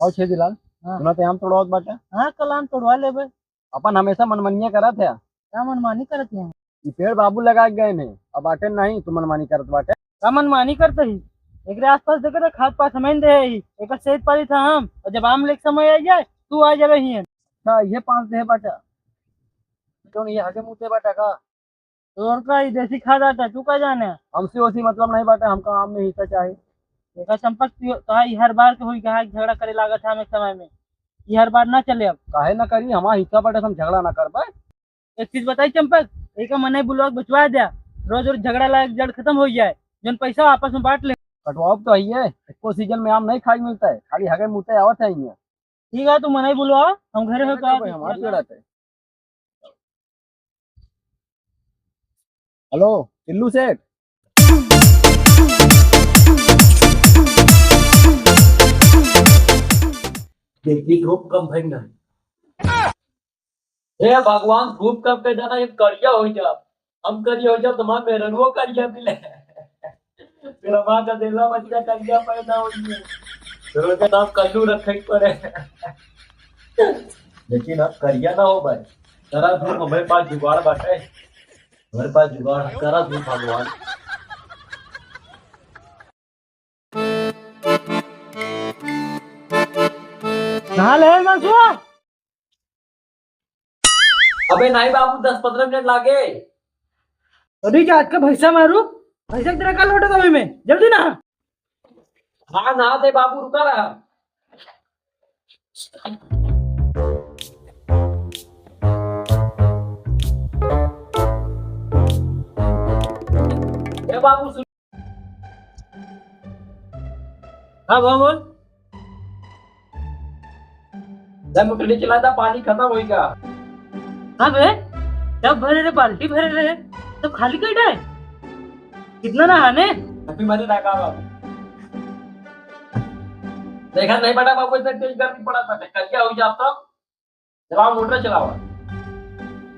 और छेदीलाल हाँ सुना तो आम तोड़वात बाटे। हाँ, कल आम तोड़वा ले बे। अपन हमेशा मनमनिया करत है। क्या मनमानी करते हैं? ई पेड़ बाबू लगा के गए ने, अब बाटे नहीं तू मनमानी करत बाटे। क्या मनमानी करते ही? एक आसपास देखे तो खाद पास समय दे ही एक सेहत पाली था हम, और जब आम लेके समय आ जाए तू आ जावे ही। अच्छा ये 5 दे बाटा, क्यों नहीं आगे मुँह बाटा का। तो और का ही देसी खाद आता है, तू क्या जाने। हमसे वैसी मतलब नहीं बाटे, हमका आम में हिस्सा चाहिए। देखा चंपक कहा हर बार के हुई कहा झगड़ा करे लागत है हमें समय में। ये हर बार ना चले अब। काहे ना करी, हमारा हिस्सा बाटे, हम झगड़ा ना कर पाए। एक चीज बताई चंपक, एक मने बुलवा बचवा दिया। रोज रोज झगड़ा लायक जड़ खत्म हो जाए, जन पैसा आपस में बांट ले। कटवाओ तो ही है, इसको सीजन में आम नहीं खाई मिलता है, खाली हगे मुँह आवत है यहाँ। ठीक है, तू मने बुलवा, हम घरे हो हमारे पेड़ आते। हेलो टिल्लू सेठ। देखी धूप कम भई ना। हे भगवान धूप कम पे जाना, ये करिया हो जा। हम करिया हो जा, तुम्हारा मेरनुओ करिया मिले। फिर हमारा का देला बच्चा करिया पैदा हो गया। फिर उसके नाम कल्लू रखे पड़े। लेकिन अब करिया ना हो भाई। करा धूप हमारे पास जुगाड़ बाटे। हमारे पास जुगाड़ करा धूप भगवान। नहा ले मनसुआ। अबे नहीं बाबू, 10-15 मिनट लागे। अरे क्या आज का भैंसा मारू, भैंसा की तरह का लौटा था मैं, जल्दी नहा। हाँ नहा दे बाबू, रुका रहा। ए बाबू सुन। हाँ बोल। जब मोटर चला था पानी खत्म होएगा। हाँ बे, जब भरे रहे बाल्टी भरे रहे तो खाली कैटा है, कितना नहाने। अभी मैंने देखा बाबू, देखा नहीं बड़ा बाबू, इतना तेज गर्मी पड़ा था, कल क्या हो जाता। चलाओ मोटर चलाओ।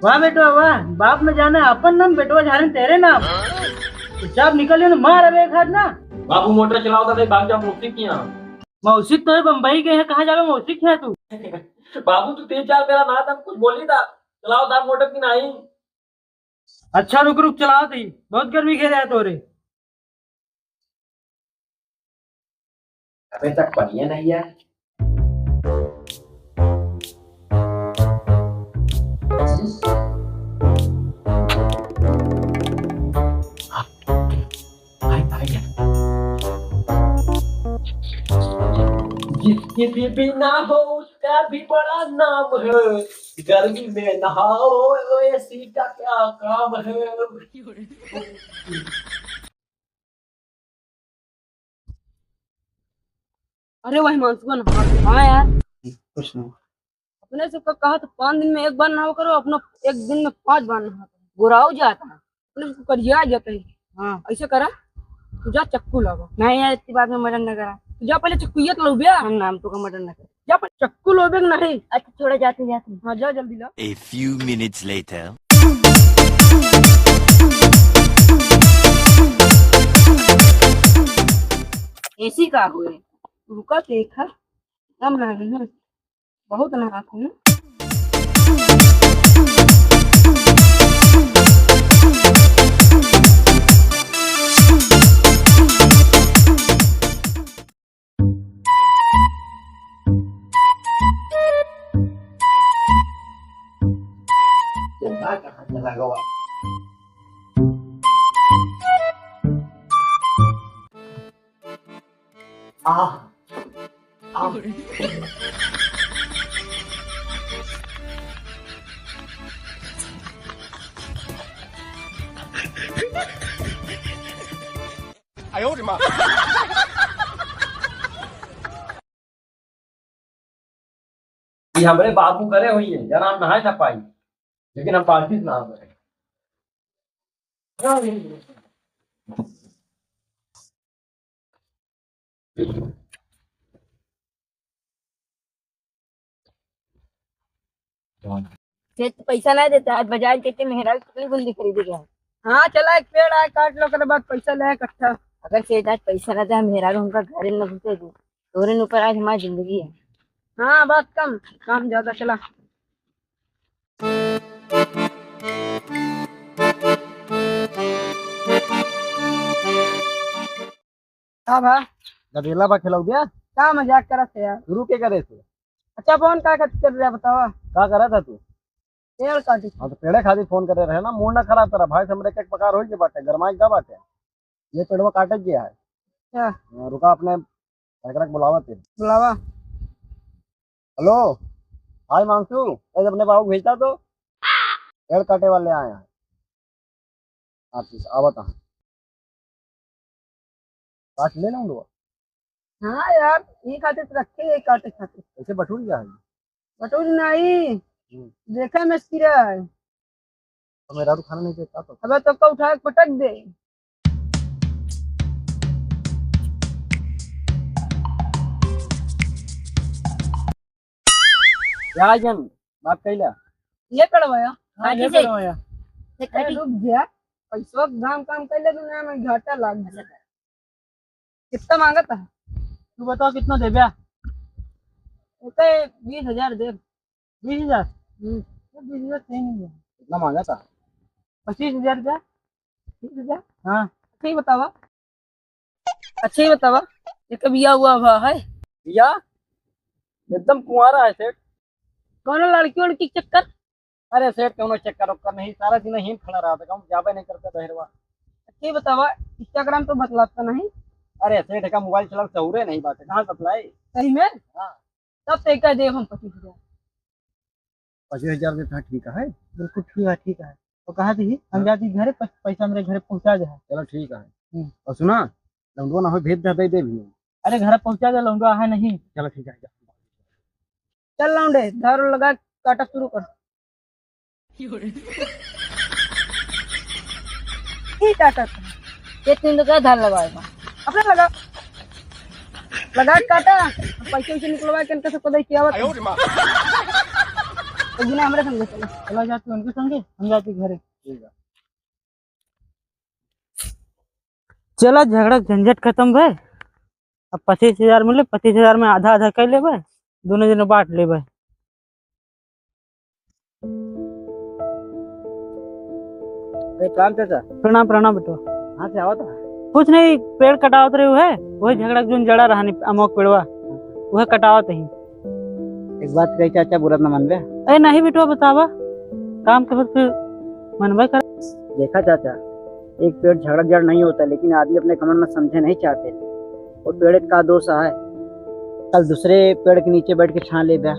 वाह बेटवा वाह, बाप न जाने अपन नाम बेटवा झारे तेरे नाम। जब निकले ना मार अबे एक हाथ ना। बाबू मोटर चलाओ तो नहीं भाग जाओ मौसी की यहाँ। मौसी तो है बम्बई गए हैं, कहाँ जावे मौसी है तू। बाबू तू 3-4 मेरा ना था, कुछ बोली था। चलाओ था मोटर की नहीं। अच्छा रुक रुक चलाओ ती, बहुत गर्मी घेरे है तोरे। अबे तक बढ़िया नहीं है। जिसके भी बिना हो उसका भी बड़ा नाम है। गर्मी में नहाओ, ऐसी का क्या काम है। अरे वही मानसून। हाँ यार, कुछ नहीं। अपने से कहा तो 5 दिन में एक बार नहा करो, अपना 1 दिन में 5 बार नहा करो, गोराओ जाता है अपने को, करिया जाता है। हाँ ऐसे करा, तुझा चक्कू लगा। नहीं यार, इतनी बात में मटन न करा, तुझा पहले चक्कूयत लो भैया, हम नाम तो का मटन न करा, जा पहले चक्कू लोबे नहीं। अच्छा थोड़ा जाते जाते, हाँ जा जल्दी ला। A few minutes later. AC का हुए, रुका देखा कम नहा, बहुत नहाते हैं। लगा हुआ। ये हमारे बाबू करे हुई है, जना हम नहा ना पाई, लेकिन हम बाल्टी से नहा करे। खेत पैसा नहीं देता आज, बाजार कहते मेहरा कितनी बंदी खरीदी गया। हाँ चला, एक पेड़ आए काट लो, कर बाद पैसा ले इकट्ठा। अगर सेठ आज पैसा ना दे मेहरा उनका घर न घुसे दे, तोरे ऊपर आज हमारी जिंदगी है। हाँ बात कम, काम ज्यादा चला। हाँ भा, गदेला बा खिलाऊ दिया क्या मजाक करत है यार। शुरू के करे थे अच्छा फोन का कर रहा बतावा। का करा था तू पेड़ काटी। हाँ तो पेड़े खातिर फोन करे रहे ना मूड ना खराब करा भाई हमरे के पकार हो बाटे गरमाइश दा बाटे ये पेड़वा काटे गया है क्या रुका अपने एकरा के बुलावा तेरे बुलावा। हेलो हाय मानसू आज अपने बाबू को भेजता तो पेड़ काटे वाले आए हैं आप आवता काट ले लूँ हाँ यार ये खाते तो रखे ये काटे खाते। ऐसे बटूर गया है बटूर नहीं देखा मैं सिरा है। तो मेरा तो खाना नहीं देता तो अबे तो उठा के पटक दे। क्या जन बात कैला ये करवाया। हाँ, ये से करवाया। रुक गया पैसा दाम काम कर ले दुनिया में घाटा लाग गया। कितना मांगा था? तू बताओ कितना दे ब्या? होता है 20,000 दे। 20,000? 20,000 सही नहीं है। कितना मांगा था 25,000 रुपया। 20,000 हाँ अच्छा ही बतावा। अच्छा ही बतावा ये कभी हुआ हुआ है? भैया एकदम कुंवारा है सेठ कौन लड़की उड़की चक्कर? अरे सेठ क्यों चक्कर उक्कर नहीं सारा दिन ही खड़ा रहा था कहूँ जाबे नहीं करता बहरवा अच्छा ही बतावा इंस्टाग्राम तो बतलाता नहीं। अरे सेठ का मोबाइल चला चौरे नहीं बात है कहाँ सप्लाई सही में? हाँ तब तो एक दे हम 25,000। 25,000 में था ठीक है बिल्कुल ठीक है। तो कहा थी हम जाती घरे पैसा मेरे घरे पहुंचा दे। चलो ठीक है और सुना लंडुआ ना हो भेज दे भी अरे घर पहुंचा दे लौंडा है नहीं। चलो ठीक है चल लौंडे दारू लगा काटा शुरू कर। ठीक काटा ये 3 तो क्या धार लगाएगा अपने लगा लगा के काटा पैसे वैसे निकलवा के इनके से पता किया हुआ तो बिना हमारे संग चलो। चला जाती उनके संगे हम जाती घरे। ठीक है चला झगड़ा झंझट खत्म भाई। अब 25,000 मिले 25,000 में आधा आधा कर ले भाई दोनों जने बांट ले भाई। काम चाचा प्रणाम प्रणाम बेटो। कहाँ से आवा था कुछ नहीं पेड़ कटावत रहे है वही झगड़ा जोन जड़ा रहा अमोक पेड़वा वह कटावत ही। एक बात कही चाचा बुरा न मन अरे नहीं बेटो बतावा काम के फिर मनवा कर। देखा चाचा एक पेड़ झगड़ा जड़ नहीं होता लेकिन आदमी अपने कमर में समझे नहीं चाहते और पेड़ का दोष है कल दूसरे पेड़ के नीचे बैठ के छां ले गया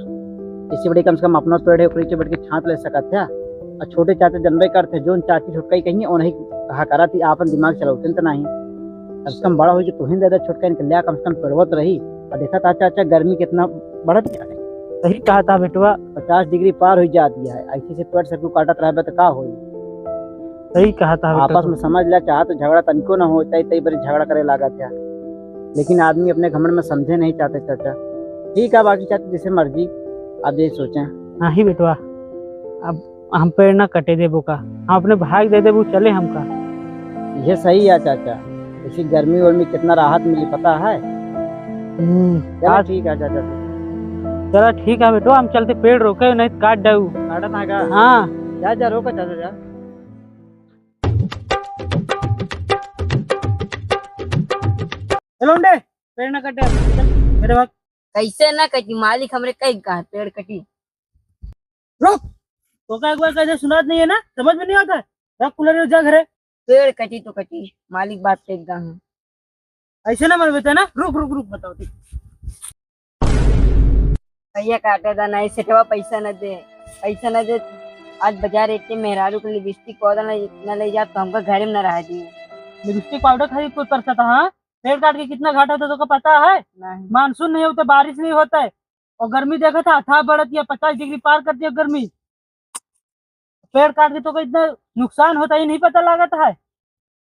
इससे बड़ी कम से कम अपना पेड़ है नीचे बैठ के छांत ले सका था और छोटे चाचा जनबे करते जो चाची छुटकाई कहीं और नहीं कहा करा थी आपन दिमाग चलाते तो नहीं कम से कम बड़ा हो जो तुहिन दादा छुटका निकल कम से कम पेड़वत रही और देखा था चाचा गर्मी कितना बढ़त गया है सही कहा था बेटवा 50 डिग्री पार हो जाती है ऐसे से पेड़ सबको काटत रहे तो का हो सही कहा था आपस में समझ लिया चाह तो झगड़ा तनिको ना होता ही बड़े झगड़ा करे लगा था लेकिन आदमी अपने घमंड में समझे नहीं चाहते चाचा। ठीक है बाकी चाचा जैसे मर्जी आप ये सोचें। हाँ ही बेटवा अब हम पेड़ ना कटे दे बोका हम अपने भाग दे वो चले हमका। ये सही है चाचा इसी गर्मी वर्मी कितना राहत मिली पता है। चलो ठीक है चाचा चला ठीक है बेटो हम चलते पेड़ रोके नहीं तो काट डाऊ काटन आगा हाँ जा रोको चाचा जा चलो उन्डे पेड़ ना कटे चल मेरे भाग। कैसे ना कटी मालिक हमरे कई कहा पेड़ कटी। तो का एक बार कैसे सुनात नहीं है ना समझ में नहीं आता रख कूलर जा घरे। पेड़ कटी तो कटी मालिक बात टेकता है ऐसे ना मन बेटा ना रुक रुक रुक बताओ ठीक। भैया काटे था नहीं सेठवा पैसा न दे आज बाजार इतने मेहरारू के लिपस्टिक पौधा न ले जा तो हमको घर में न रह दी। लिपस्टिक पाउडर खरीद कोई करता था। हाँ पेड़ काट के कितना घाटा होता तो पता है। नहीं मानसून नहीं होता बारिश नहीं होता है और गर्मी देखा था अथाह बढ़ती है 50 डिग्री पार करती है गर्मी। पेड़ काट के तो इतना नुकसान होता ही नहीं पता लागत है।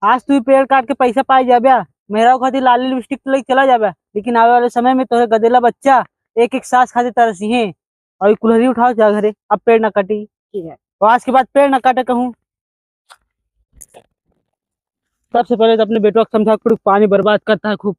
आज तू पेड़ काट के पैसा पाई जाबे मेरा खातिर लाली लिपस्टिक तो लेके चला जाबे लेकिन आने वाले समय में तो गदेला बच्चा एक एक सांस खाते तरसी है और कुल्हरी उठाओ जा घरे अब पेड़ ना कटी। ठीक है तो आज के बाद पेड़ ना काटे कहूँ। सबसे पहले तो अपने बेटवा को समझा पानी बर्बाद करता है खूब